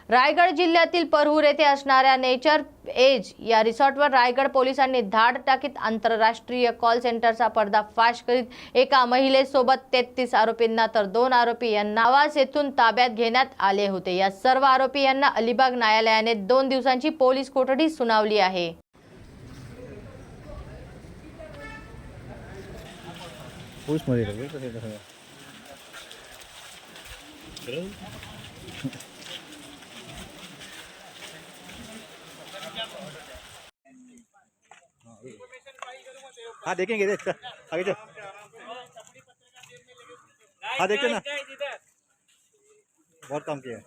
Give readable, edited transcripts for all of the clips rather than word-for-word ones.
रायगड जिल्ह्यातील परहूर येथे असणाऱ्या नेचर एज या रिसॉर्टवर रायगड पोलिसांनी धाड टाकीत आंतरराष्ट्रीय कॉल सेंटरचा पर्दाफाश करीत एका महिलेसोबत 33 आरोपींना तर 2 आरोपी यांना आवाज येथून ताब्यात घेण्यात आले होते। या सर्व आरोपी यांना अलिबाग न्यायालयाने 2 दिवसांची पोलीस कोठडी सुनावली आहे। हाँ देखेंगे आगे चल। हाँ देखते ना, बहुत काम किया है।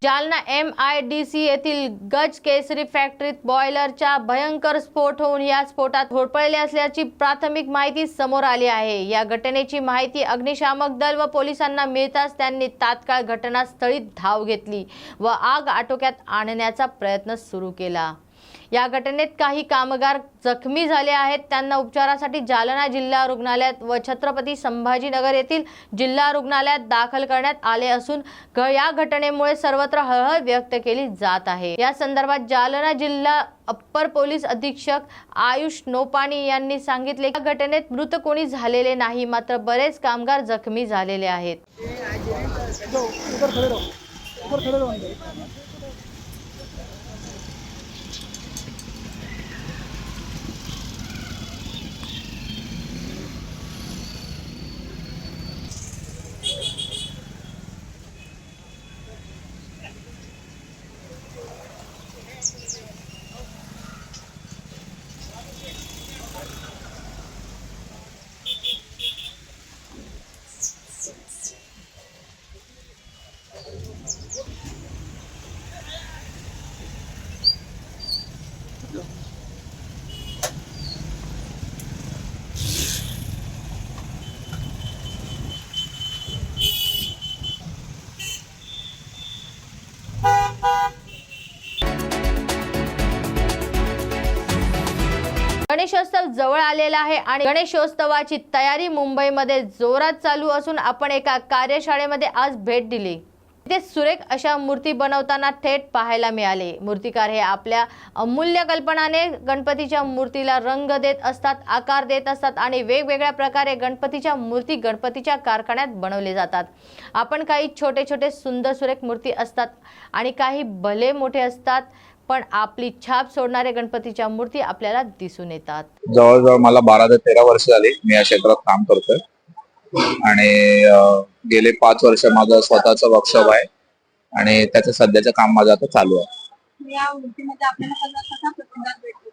जालना MIDC येथील गज केसरी फॅक्टरीत बॉयलरचा भयंकर स्फोट होऊन या स्फोटात होरपळले असल्याची प्राथमिक माहिती समोर आली आहे। या घटनेची माहिती अग्निशामक दल व पोलिसांना मिळताच त्यांनी तात्काळ घटनास्थळी धाव घेतली व आग आटोक्यात आणण्याचा प्रयत्न सुरू केला। या घटनेत काही कामगार जखमी झाले आहेत। त्यांना उपचारासाठी जालना जिल्हा रुग्णालयात व छत्रपती संभाजीनगर येथील जिल्हा रुग्णालयात दाखल करण्यात आले असून या घटनेमुळे सर्वत्र हळहळ व्यक्त केली जात आहे। या संदर्भात जालना जिल्हा अप्पर पोलीस अधीक्षक आयुष नोपाणी यांनी सांगितले की घटनेत मृत कोणी झालेले नाही, मात्र बरेच कामगार जखमी झालेले आहेत। गणेशोत्सव जवळ आलेला आहे आणि गणेशोत्सवाची तयारी मुंबईमध्ये जोरात चालू असून आपण एका कार्यशाळेमध्ये आज भेट दिली। तिथे सुरेख अशा मूर्ती बनवताना थेट पाहायला मिळाले। मूर्तिकार हे आपल्या अमूल्य कल्पनाने गणपतीच्या मूर्तीला रंग देत असतात, आकार देत असतात आणि वेगवेगळ्या प्रकारे गणपतीच्या मूर्ती गणपतीच्या कारखान्यात बनवले जातात। आपण काही छोटे छोटे सुंदर सुरेख मूर्ती असतात आणि काही भले मोठे असतात, पण आपली छाप सोडणारे गणपतीच्या मूर्ती आपल्याला दिसून येतात। जवळजवळ मला 12 ते 13 वर्ष झाली मी या क्षेत्रात काम करतोय आणि गेले 5 वर्ष माझं स्वतःचं वर्कशॉप आहे आणि त्याचं सध्याचं काम माझं आता चालू आहे। या मूर्तीमध्ये आपल्याला कसा प्रतिसाद भेटतो,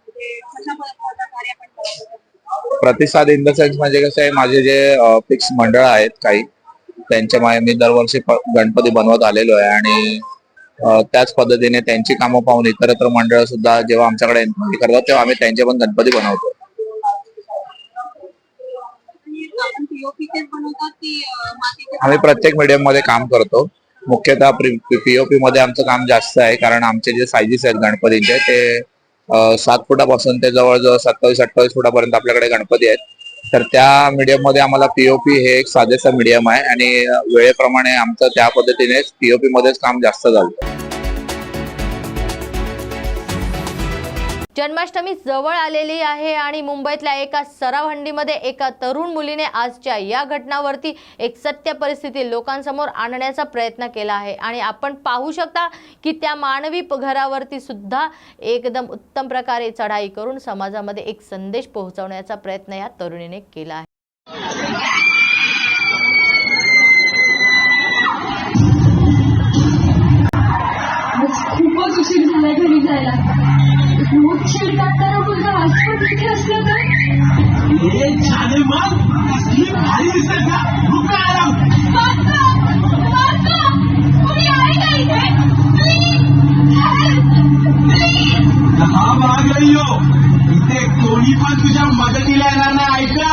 कशा प्रकारे आपण करतो? प्रतिसाद इन द सेन्स म्हणजे कसं आहे, माझे जे फिक्स मंडळ आहेत काही त्यांच्या मी दरवर्षी गणपती बनवत आलेलो आहे आणि त्याच पद्धतीने त्यांची कामं पाहून इतरत्र मंडळ सुद्धा जेव्हा आमच्याकडे एन्क्वायरी करतात तेव्हा आम्ही त्यांचे पण गणपती बनवतो। आम्ही प्रत्येक मीडियम मध्ये काम करतो। मुख्यतः POP मध्ये आमचं काम जास्त आहे, कारण आमचे जे सायझेस आहेत गणपतींचे ते 7 फुटापासून ते जवळजवळ 27-28 फुटापर्यंत आपल्याकडे गणपती आहेत। तर त्या मीडियम मध्ये आम्हाला POP हे एक साधेसा मीडियम आहे आणि वेळेप्रमाणे आमचं त्या पद्धतीने POP मध्येच काम जास्त चालतं। जन्माष्टमी जवळ आलेली आहे आणि मुंबईतल्या एका सराव हंडीमध्ये एका तरुण मुलीने आजच्या या घटनावरती एक सत्य परिस्थिती लोकांसमोर आणण्याचा प्रयत्न केला आहे आणि आपण पाहू शकता की त्या मानवी घरावरती सुद्धा एकदम उत्तम प्रकारे चढाई करून समाजामध्ये एक संदेश पोहोचवण्याचा प्रयत्न या तरुणीने केला आहे। कोणी पण तुझ्या मदतीला येणार नाही, ऐका।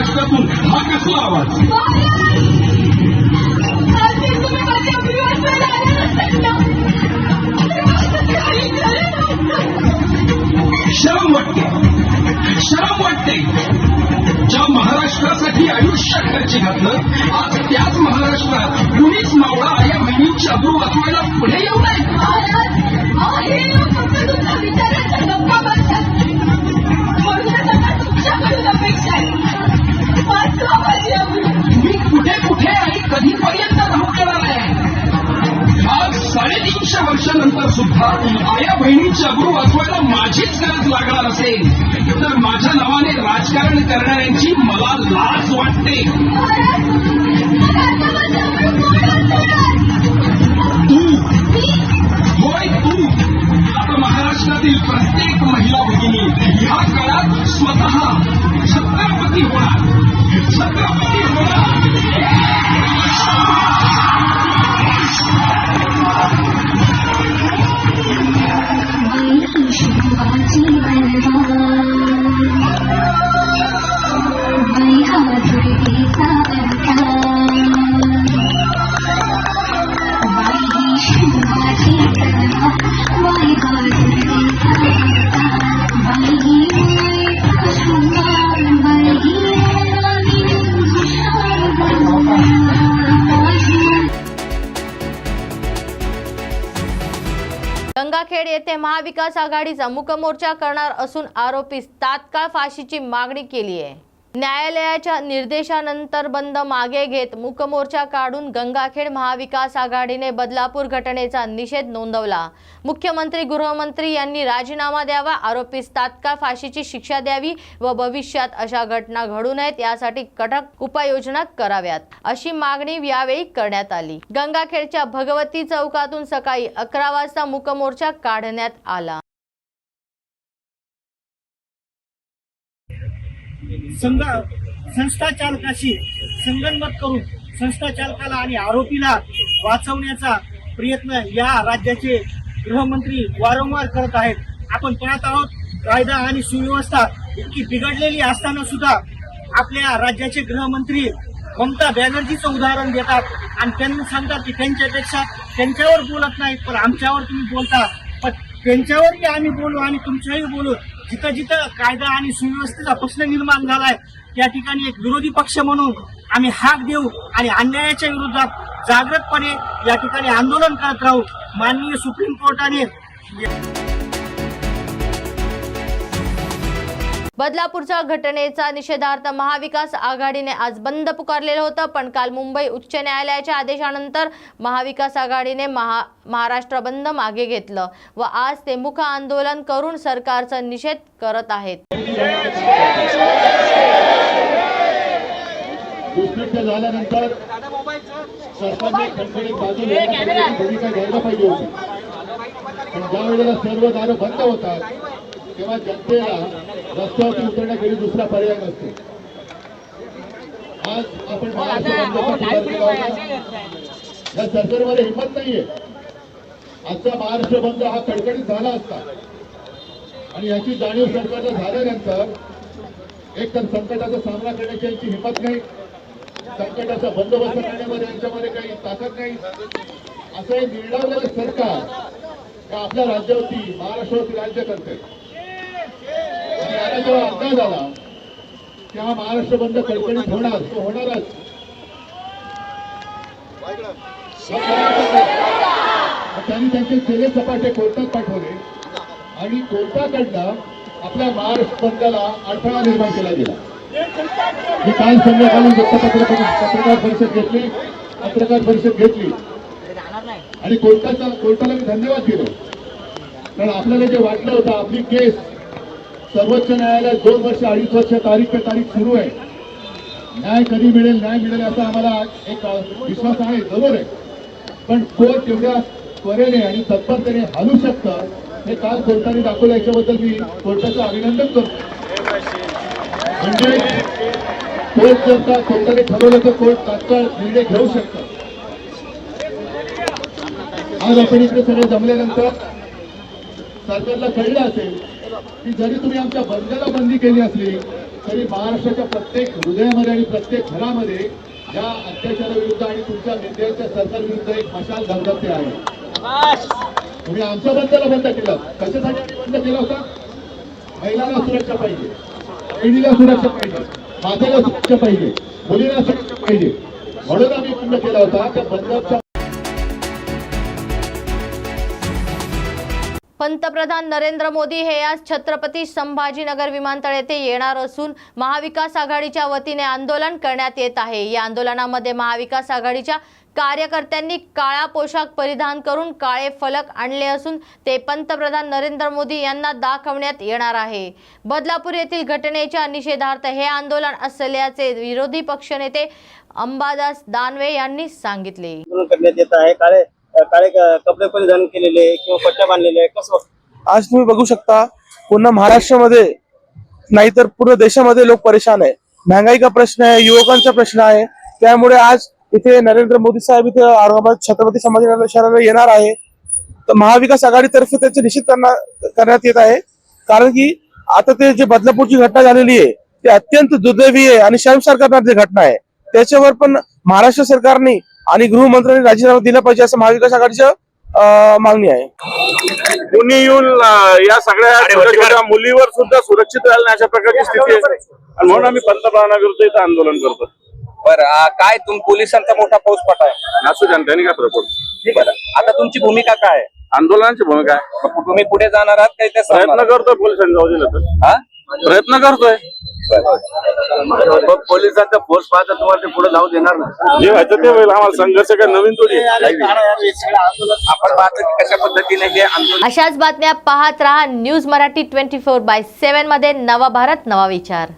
महाराष्ट्रातून हा कसला आवाज? शरम वाटते, शरम वाटते. ज्या महाराष्ट्रासाठी आयुष्य खर्ची घातलं, आज त्याच महाराष्ट्रात कुणीच मावळा या बहिणींची अब्रू वाचवायला पुढे येऊ नये. मी कुठे कुठे आणि कधीपर्यंत राहू देणार आहे? आज 350 वर्षानंतर सुद्धा आया बहिणींची अब्रू वाचवायला माझीच गरज लागणार असेल तर माझ्या नावाने राजकारण करणाऱ्यांची मला लाज वाटते. तू, होय तू. आता महाराष्ट्रातील प्रत्येक महिला भगिनी ह्या काळात स्वतः छत्रपती होणार, छत्रपती होणार. गंगाखेड येथे महाविकास आघाडीचा मूक मोर्चा करणार असून आरोपीस तात्काळ फाशीची मागणी केली आहे. न्यायालयाच्या निर्देशानंतर बंद मागे घेत मूक मोर्चा काढून गंगाखेड महाविकास आघाडीने बदलापूर घटनेचा निषेध नोंदवला. मुख्यमंत्री गृहमंत्री यांनी राजीनामा द्यावा, आरोपीस तात्काळ फाशीची शिक्षा द्यावी व भविष्यात अशा घटना घडू नयेत यासाठी कडक उपाययोजना कराव्यात अशी मागणी यावेळी करण्यात आली. गंगाखेडच्या भगवती चौकातून सकाळी 11 वाजता मूक मोर्चा काढण्यात आला. संस्था चालकाशी संगनमत करून संस्था चालकाला आणि आरोपीला वाचवण्याचा प्रयत्न या राज्याचे गृहमंत्री वारंवार करत आहेत. आपण पाहत आहोत कायदा आणि सुव्यवस्था इतकी बिघडलेली असताना सुद्धा आपल्या राज्याचे गृहमंत्री ममता बॅनर्जीचं उदाहरण देतात आणि त्यांना सांगतात की त्यांच्यापेक्षा त्यांच्यावर बोलत नाहीत पण आमच्यावर तुम्ही बोलता. पण त्यांच्यावरही आम्ही बोलू आणि तुमच्याही बोलू. जिथं जिथं कायदा आणि सुव्यवस्थेचा प्रश्न निर्माण झालाय त्या ठिकाणी एक विरोधी पक्ष म्हणून आम्ही हाक देऊ आणि अन्यायाच्या विरोधात जागृतपणे या ठिकाणी आंदोलन करत राहू. माननीय सुप्रीम कोर्टाने बदलापूरच्या घटनेचा निषेधार्थ महाविकास आघाडीने आज बंद पुकारलेलं होतं, पण काल मुंबई उच्च न्यायालयाच्या आदेशानंतर महाविकास आघाडीने महाराष्ट्र बंद मागे घेतलं व आज ते मूक आंदोलन करून सरकारचा निषेध करत आहेत. दुष्कृत्य झाल्यानंतर सरकारने खडखडीत बाजू घेण्याची भूमिका घ्यायला पाहिजे होती. पण ज्या वेळेला सर्व दारं बंद होतात तेव्हा जनतेला रस्त्यावरती उतरण्याखेरी दुसरा पर्याय नसतो. आज आपण महाराष्ट्र बंद या सरकारमध्ये हिंमत नाहीये. आजचा महाराष्ट्र बंद हा कडकडीत झाला असता आणि याची जाणीव सरकारला झाल्यानंतर एक तर संकटाचा सामना करण्याची यांची हिंमत नाही, संकटाचा बंदोबस्त करण्यामध्ये यांच्यामध्ये काही ताकद नाही. असं हे निर्णवलेलं सरकार का आपल्या राज्यावरती महाराष्ट्रावरती राज्य करते आणि याला जेव्हा अंदाज आला की हा महाराष्ट्र बंद कडकडीत होणार तो होणारच. त्यांनी त्यांचे चेले सपाटे कोर्टात पाठवले आणि कोर्टाकडनं आपल्या महाराष्ट्र बंदला अडथळा निर्माण केला गेला. मी काल संध्याकाळी पत्रकार परिषद घेतली आणि कोर्टाला मी धन्यवाद दिलो. कारण आपल्याला जे वाटलं होतं आपली केस सर्वोच्च न्यायालयात 2 वर्ष 2.5 वर्ष तारीख पे तारीख सुरू आहे, न्याय कधी मिळेल असा आम्हाला एक विश्वास आहे, जरूर आहे. पण कोर्ट एवढ्या त्वरेने आणि तत्परतेने हलू शकतं हे काल कोर्टाने दाखवलं, याच्याबद्दल मी कोर्टाचं अभिनंदन करतो. म्हणजे कोर्ट जर का कोर्टाने ठरवलं तर कोर्ट तात्काळ निर्णय घेऊ शकतं. आज आपण इकडे सगळे जमल्यानंतर सरकारला कळलं असेल की जरी तुम्ही आमच्या बंदला बंदी केली असली तरी महाराष्ट्राच्या प्रत्येक हृदयामध्ये आणि प्रत्येक घरामध्ये या अत्याचाराविरुद्ध आणि तुमच्या नेत्यांच्या सरकारविरुद्ध एक मशाल धगधगते आहे. तुम्ही आमच्या बंदला बंद केलं. कशासाठी आम्ही बंद केला होता? महिलांना सुरक्षा पाहिजे, बहिणीला सुरक्षा पाहिजे, मातेला सुरक्षा पाहिजे, मुलीला सुरक्षा पाहिजे, म्हणून आम्ही बंद केला होता. त्या बंदच्या पंतप्रधान नरेंद्र मोदी हे आज छत्रपती संभाजीनगर विमानतळ येथे येणार असून महाविकास आघाडीच्या वतीने आंदोलन करण्यात येत आहे. या आंदोलनामध्ये महाविकास आघाडीच्या कार्यकर्त्यांनी काळा पोशाख परिधान करून काळे फलक आणले असून ते पंतप्रधान नरेंद्र मोदी यांना दाखवण्यात येणार आहे. बदलापूर येथील घटनेच्या निषेधार्थ हे आंदोलन असल्याचे विरोधी पक्षनेते अंबादास दानवे यांनी सांगितले. करण्यात येत आहे. काळे कपडे परिधान केलेले किंवा पट्ट्या बांधलेले कसं आज तुम्ही बघू शकता पूर्ण महाराष्ट्रामध्ये नाही तर पूर्ण देशामध्ये लोक परेशान आहे. महंगाई का प्रश्न आहे, युवकांचा प्रश्न आहे. त्यामुळे आज इथे नरेंद्र मोदी साहेब इथे औरंगाबाद छत्रपती संभाजीनगर शहराला येणार आहे. तर महाविकास आघाडीतर्फे त्याचे निश्चित करण्यात येत आहे. कारण की आता ते जे बदलापूरची घटना झालेली आहे ते अत्यंत दुर्दैवी आहे आणि शर्मसार करणारी घटना आहे. त्याच्यावर पण महाराष्ट्र सरकारने आणि गृहमंत्र्यांनी राजीनामा दिला पाहिजे असं महाविकास आघाडीच्या मागणी आहे. कुणी येऊन या सगळ्या छोट्या मुलीवर सुद्धा सुरक्षित राहिलं नाही अशा प्रकारची स्थिती आहे आणि म्हणून आम्ही पंतप्रधानाविरुद्ध इथं आंदोलन करतो. बरं, काय पोलिसांचा मोठा फौजफाटा आहे असू त्यांनी काय फरक पडतो. बरं, आता तुमची भूमिका काय आहे? आंदोलनाची भूमिका आहे. तुम्ही पुढे जाणार आहात काही ते प्रयत्न करतोय पोलिसांनी जाऊ दिलं तर प्रयत्न करतोय. पोलिसांचा फोर्स पाहता तुम्हाला ते पुढे जाऊ देणार नाही. जे व्हायचं ते होईल. आम्हाला संघर्ष काय नवीन थोडी. आपण पाहतो की कशा पद्धतीने हे आंदोलन. अशाच बातम्या पाहत रहा न्यूज मराठी 24/7 मध्ये. नवा भारत नवा विचार.